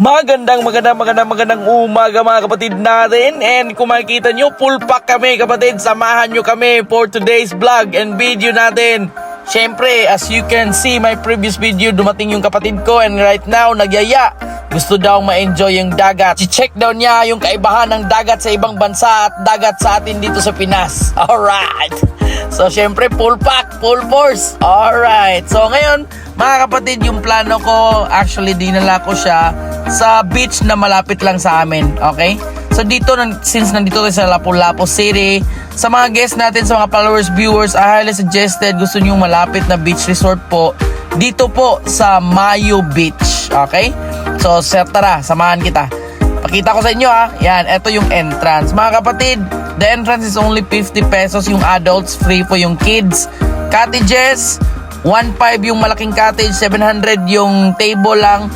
Magandang umaga mga kapatid natin. And kung makikita nyo, full pack kami kapatid. Samahan nyo kami for today's vlog and video natin. Syempre, as you can see my previous video, dumating yung kapatid ko and right now nagyaya. Gusto daw ma-enjoy yung dagat. I-check daw niya yung kaibahan ng dagat sa ibang bansa at dagat sa atin dito sa Pinas. Alright. So syempre, full pack, full force. Alright. So ngayon, mga kapatid, yung plano ko, actually dinala ko siya sa beach na malapit lang sa amin. Okay? So dito, since nandito tayo sa Lapu-Lapu City, sa mga guests natin, sa mga followers, viewers, I highly suggested, gusto nyo malapit na beach resort po, dito po sa Mayo Beach. Okay? So tara, samahan kita. Pakita ko sa inyo ha. Yan, ito yung entrance. Mga kapatid, the entrance is only 50 pesos yung adults, free po yung kids. Cottages, 1.5 yung malaking cottage, 700 yung table lang.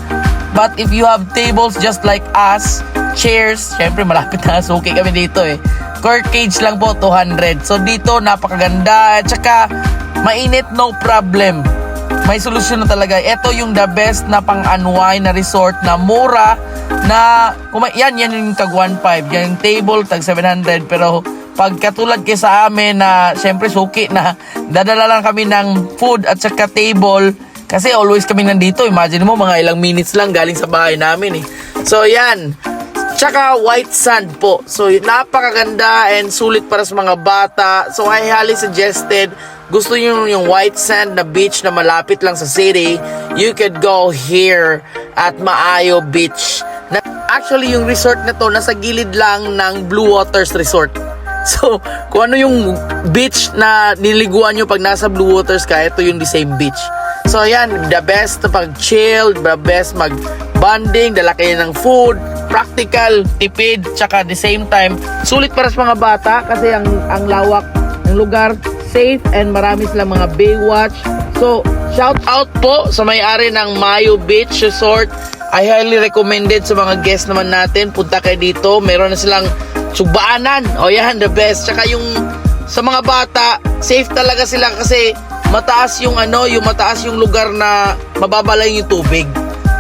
But if you have tables just like us, chairs, syempre malapit na, suki kami dito eh. Court cage lang po, 200. So dito, napakaganda. At saka, mainit, no problem. May solusyon na talaga. Ito yung the best na pang-unwind na resort na mura na, yan yung tag 1.5. Yan yung table, tag 700. Pero pag katulad kayo sa amin na syempre suki na, dadala lang kami ng food at saka table. Kasi always kami nandito. Imagine mo, mga ilang minutes lang galing sa bahay namin eh. So yan. Tsaka white sand po. So napakaganda and sulit para sa mga bata. So I highly suggested, gusto nyo yung white sand na beach na malapit lang sa city, you could go here at Maayo Beach. Actually, yung resort na to nasa gilid lang ng Blue Waters Resort. So, kung ano yung beach na niliguan nyo pag nasa Blue Waters ka, ito yung the same beach. So, yan, the best pag chill, the best mag-bonding, dala kayo ng food, practical, tipid, tsaka the same time, sulit para sa mga bata kasi ang lawak ng lugar, safe, and marami silang mga Baywatch. So, shout out po sa may-ari ng Mayo Beach Resort. I highly recommended sa mga guests naman natin, punta kayo dito. Meron na silang sugbaanan. O yan, the best. Tsaka yung sa mga bata, safe talaga sila kasi mataas yung mataas yung lugar na mababa lang yung tubig.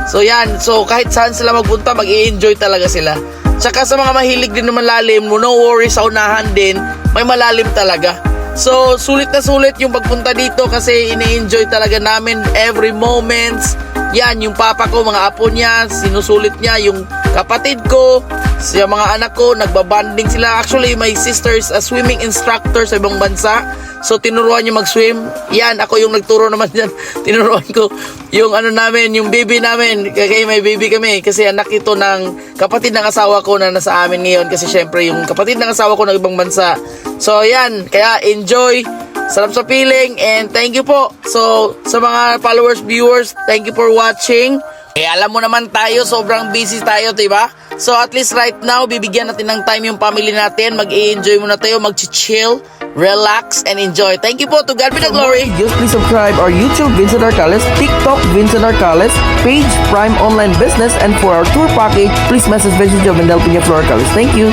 So yan, so kahit saan sila magpunta, mag-i-enjoy talaga sila. Tsaka sa mga mahilig din na malalim, no worries, sa unahan din, may malalim talaga. So sulit na sulit yung pagpunta dito kasi ini-enjoy talaga namin every moments. Yan, yung papa ko, mga apo niya, sinusulit niya, yung kapatid ko, sa mga anak ko, nagbabanding sila. Actually, my sister's a swimming instructor sa ibang bansa. So, tinuruan niya mag-swim. Yan, ako yung nagturo naman dyan. Tinuruan ko yung namin, yung baby namin. Kaya may baby kami. Kasi anak ito ng kapatid ng asawa ko na nasa amin ngayon. Kasi syempre, yung kapatid ng asawa ko ng ibang bansa. So, yan. Kaya, enjoy. Sarap sa feeling. And thank you po. So, sa mga followers, viewers, thank you for watching. Eh, alam mo naman tayo, sobrang busy tayo, diba? So, at least right now, bibigyan natin ng time yung family natin. Mag-i-enjoy muna tayo, mag-chill, relax, and enjoy. Thank you po. To God be the glory. Just please subscribe our YouTube, Vincent Arcales, TikTok, Vincent Arcales, page, Prime Online Business, and for our tour package, please message Vincent Jovendel Piña Flor Arcales. Thank you.